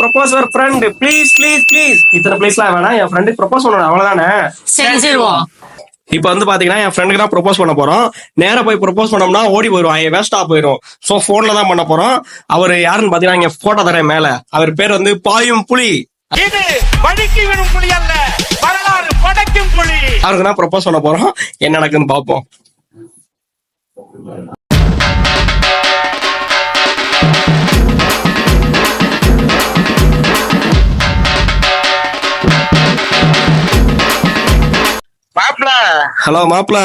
Propose your friend please please please. இத்தனை ப்ளீஸ்லாம் வேணாம், என் ஃப்ரெண்டுக்கு ப்ரொபோஸ் பண்ணணும் அவ்வளவுதானே. சரி சரி வா. இப்ப வந்து பாத்தீங்கன்னா என் ஃப்ரெண்டுக்கு தான் ப்ரொபோஸ் பண்ண போறோம். நேரா போய் ப்ரொபோஸ் பண்ணோம்னா ஓடி போயிடும், வேஸ்டா போயிடும். சோ போன்ல தான் பண்ண போறோம். அவர் யாருன்னு பாத்தீங்கன்னா இங்க போட்டோ தரேன் மேல. அவர் பேர் வந்து பாயும் புலி. இது வழுக்கி விடும் புலி அல்ல, வரலாறு படைக்கும் புலி. அவருக்கு தான் ப்ரொபோஸ் பண்ண போறோம். என்ன நடக்குன்னு பாப்போம். மாப்பிள, ஹலோ மாப்பிள.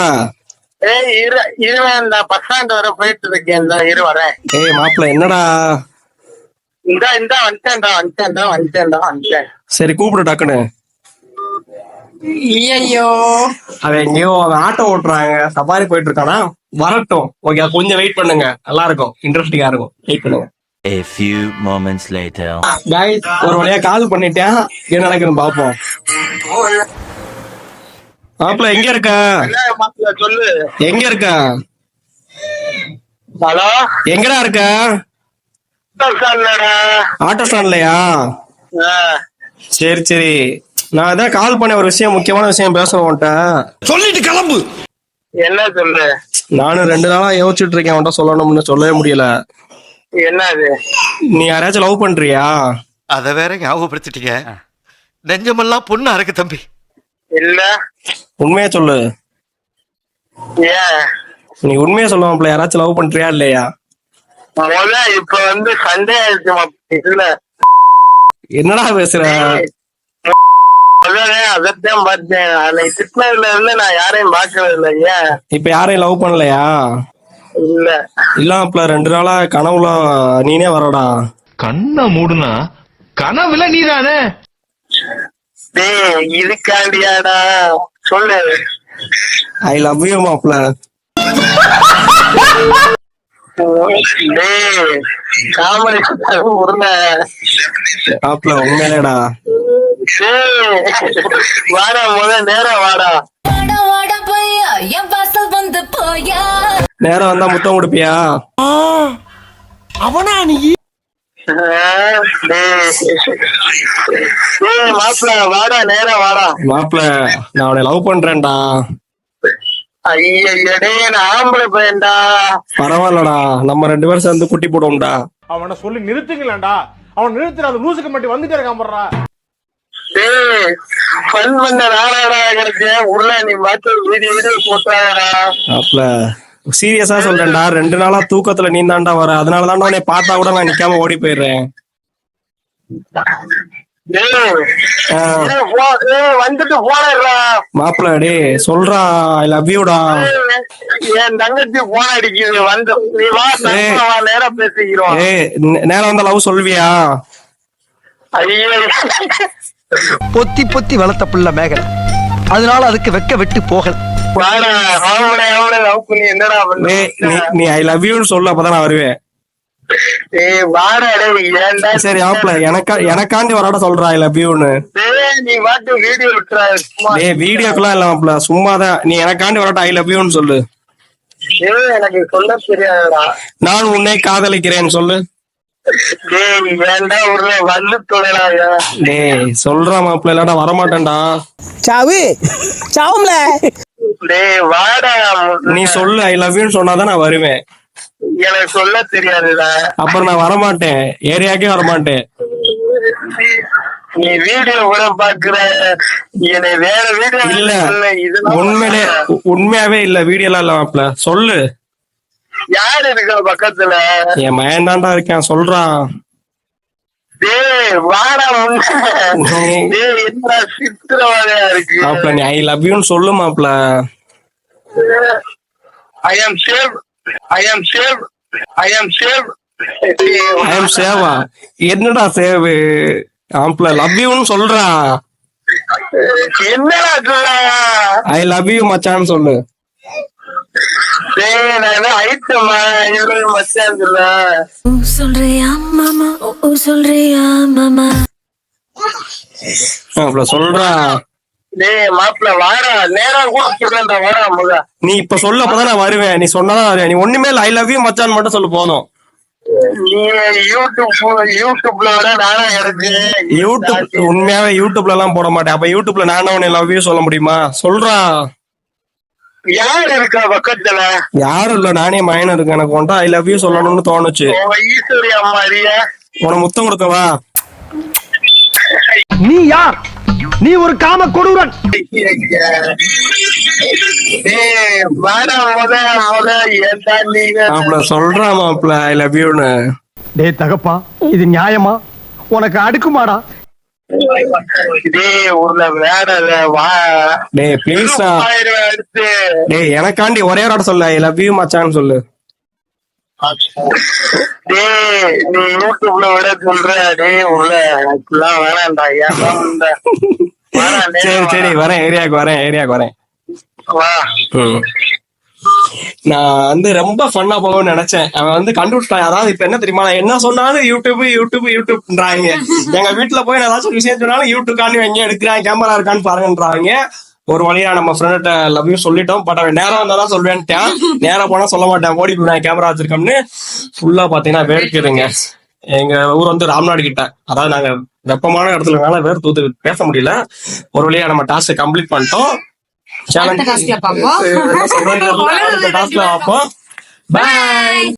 இந்த பஸ் ஸ்டாண்ட் வர போயிட்டு இருக்கேன். இரு வரேன். ஏய் மாப்பிள என்னடா? வந்துட்டேன். சரி கூப்பிடு டக்குன்னு. ஐயோ, அவன் எங்கேயோ அவன் ஆட்டோ ஓட்டுறாங்க, சஃபாரி போயிட்டு இருக்கானா. வரட்டும், ஓகே கொஞ்சம் வெயிட் பண்ணுங்க, நல்லா இருக்கும், இன்ட்ரெஸ்டிங்கா இருக்கும், வெயிட் பண்ணுங்க. A few moments later. Guys, ஒரு வழியா கால் பண்ணிட்டேன், என்ன நடக்குன்னு பாப்போம். மாப்பிள எங்க இருக்க? மாப்பிள சொல்லு, எங்க இருக்க? ஹலோ, எங்கடா இருக்க? ஆட்டோ ஸ்டாண்ட்லயா? சரி சரி, நான் அதான் கால் பண்ண, ஒரு விஷயம், முக்கியமான விஷயம் பேசணும் உன்கிட்ட. சொல்லிட்டு கிளம்பு. என்ன சொல்லு? நானும் 2 நாளா யோசிச்சுட்டு இருக்கேன், உன்கிட்ட சொல்லணும்னு சொல்லவே முடியல. என்னது? நீ யாராச்சும் லவ் பண்றியா? அத வேற ஞாபகப்படுத்திட்டீங்க. நெஞ்சமெல்லாம் பொண்ணு அறக்கு தம்பி. இல்ல. உண்மையா சொல்லு. ஏன்? நீ உண்மையா சொல்லுவாப்ல, யாராச்சும் லவ் பண்றியா இல்லையா? இப்ப வந்து சண்டே ஆயிடுச்சு. இல்ல. என்னடா பேசுற? அதத்தான் பார்த்தேன். அன்னைக்கு கிருஷ்ணகிரில இருந்து நான் யாரையும் பார்க்கவே இல்லை. ஏன்? இப்ப யாரையும் லவ் பண்ணலையா? இல்ல. இல்லாமப்ல 2 நாளா கனவுல நீனே வரடா. கண்ண மூடுனா கனவுல நீதானே. டேய், இதுக்காண்டியாடா சொல்லு. ஐ லவ் யூ மாப்ள. டேய், காமெடி உருள மாப்ள உண்மையிலேடா. வாடா, நேரம் வாடா. நேரம் வந்தா முத்தம் கொடுப்பியா? அவனா நீ? மாப்பிள வாடா, நேரம் வாடா. மாப்ள நான் அவனை லவ் பண்றேன்டா. ஐயடே, நான் ஆம்பளை பையன்டா. பரவாயில்லடா, நம்ம 2 பேரும் சேர்ந்து குட்டி போடுவோம்டா. அவனை சொல்லி நிறுத்துங்களேன்டா. அவன் நிறுத்துற அந்த லூசுக்கு மட்டும் வந்துட்டே இருக்கான் போடுறா. டேய், ஃபன் பண்ண நாளாடா கிடைச்சேன். உள்ள நீ பார்த்து வீடியோ போட்டாடா. மாப்ள சீரியஸா சொல்றேன்டா, 2 நாளா தூக்கத்துல நீ தான்டா வர. அதனாலதான் உன்னை பார்த்தா கூட நான் நிக்காம ஓடி போயிடுறேன். வந்துட்டு போனா மாப்பிள டே சொல்றா, ஐ லவ் யூடா. என் தங்கச்சி போன் அடிக்குது. வந்து நீ வா, நேரம் பேசிக்கிறோம். நேரம் வந்தா லவ் சொல்வியா? ஐயோ, பொத்தி பொத்தி வளர்த்த புள்ள மேகலை, அதனால அதுக்கு வெக்க விட்டு போகல. வாடா, அவனை லவ் பண்ணி என்னடா பண்ணு? நீ ஐ லவ் யூன்னு சொல்லு, அப்பதான் நான் வருவேன். ஏய் வாடா, ஏன்டா? சரி மாப்பிள, எனக்காண்டி வராட சொல்றா ஐ லவ் யூன்னு. நீ வாட்டு வீடியோ விட்டுறா. வீடியோக்கெல்லாம் இல்ல மாப்பிள, சும்மாதான். நீ எனக்காண்டி வராட்ட ஐ லவ் யூன்னு சொல்லு. எனக்கு சொல்ல தெரியாதுடா. நான் உன்னை காதலிக்கிறேன்னு சொல்லு. டேய், வேண்டா, ஒரு வந்து தொலைறாங்க. டேய் சொல்றா மாப்பிள, இல்லாட்டா வரமாட்டேன்டா. சாவும்ல. டேய் வாடா. நீ சொல்லு ஐ லவ் யூன்னு சொன்னாதான் நான் வருவேன். எனக்கு சொல்ல தெரியாதுடா. அப்புறம் நான் வரமாட்டேன், ஏரியாக்கே வரமாட்டேன். நீ வீடியோ கூட பாக்குற, என்னை வேற வீடியோ இல்ல, இது உண்மையாவே இல்ல, வீடியோ எல்லாம் இல்ல மாப்பிள, சொல்லு. யாரு இருக்க பக்கத்துல? என் மயன் தான்டா இருக்கேன், சொல்றான். டேய் வாடா. டேய், என்ன சித்திரவதையா இருக்கு மாப்பிள, நீ ஐ லவ் யூன்னு சொல்லு மாப்பிள. ஐ ஆம் சேவ். சேவா? என்னடா சேவு? மாப்பிள லவ் யூன்னு சொல்றா. என்னடா சொல்ற? ஐ லவ் யூ மச்சான்னு சொல்லு. டேய், நான் ஐட்டமா இவரு மச்சான் சொல்ல. சொல்றியா மாமா? சொல்றியா மாமா? மாப்பிள சொல்றா. டேய் மாப்பிள வாடா, நேரம் கூட சொல்றேன்டா, வாடா முத. நீ இப்ப சொல்ல, அப்பதான் நான் வருவேன். நீ சொன்னாதான் வருவேன். நீ ஒண்ணுமே இல்ல, ஐ லவ் யூ மச்சான் மட்டும் சொல்லு போதும். நீ யூடியூப்ல விட நானா கிடைச்சேன். யூடியூப் உண்மையாவே யூடியூப்ல எல்லாம் போட மாட்டேன். அப்ப யூடியூப்ல நானும் உன்னை லவ் யூ சொல்ல முடியுமா? சொல்றான். யார் இருக்கா பக்கத்துல? யாரும் இல்ல, நானே மயன் இருக்கேன். எனக்கு ஒன்றா ஐ லவ் யூ சொல்லணும்னு தோணுச்சு. ஈஸ்வரி அம்மாரியா? உனக்கு முத்தம் கொடுக்கவா? நீ யார்? நீ ஒரு காம கொடூரன். மாப்பிள சொல்றான் மாப்பிள ஐ லவ் யூன்னு. டேய் தகப்பா, இது நியாயமா? உனக்கு அடுக்குமாடா? டேய் ப்ளீஸ் டேய் எனக்காண்டி ஒரே ஒரு சொல்லு ஐ லவ் யூ மச்சான்னு சொல்லு. நீ யூடியூப்ல விட சொல்ற டேய் உள்ள வேணாம்டா. சரி சரி வரேன், ஏரியாவுக்கு வரேன். நான் வந்து ரொம்ப ஃபன்னா போகும்னு நினைச்சேன். அவன் வந்து கண்டுபிடிச்சான். அதாவது இப்ப என்ன தெரியுமா, நான் என்ன சொன்னாலும் யூடியூப்ன்றாங்க. எங்க வீட்டுல போய் நான் ஏதாச்சும் விஷயம் சொன்னாலும் யூடியூப்காண்டி எங்க எடுக்கிறான், கேமரா இருக்கான்னு பாருங்கன்றாங்க. ஒரு வழியா நம்ம ஃப்ரெண்ட்ட லவ் யூ சொல்லிட்டோம். பட் அவன் நேரம் வந்தாதான் சொல்வேன்ட்டான். நேரம் போனா சொல்ல மாட்டேன், ஓடி போய் கேமரா வச்சிருக்கோம்னு. ஃபுல்லா பாத்தீங்கன்னா வேர்க்குதுங்க. எங்க ஊர் வந்து ராம்நாடு கிட்ட, அதாவது நாங்க வெப்பமான இடத்துலனால வேர் தூத்து பேச முடியல. ஒரு வழியா நம்ம டாஸ்க் கம்ப்ளீட் பண்ணிட்டோம். சேலஞ்ச் டாஸ்க்ல பார்ப்போம். பை.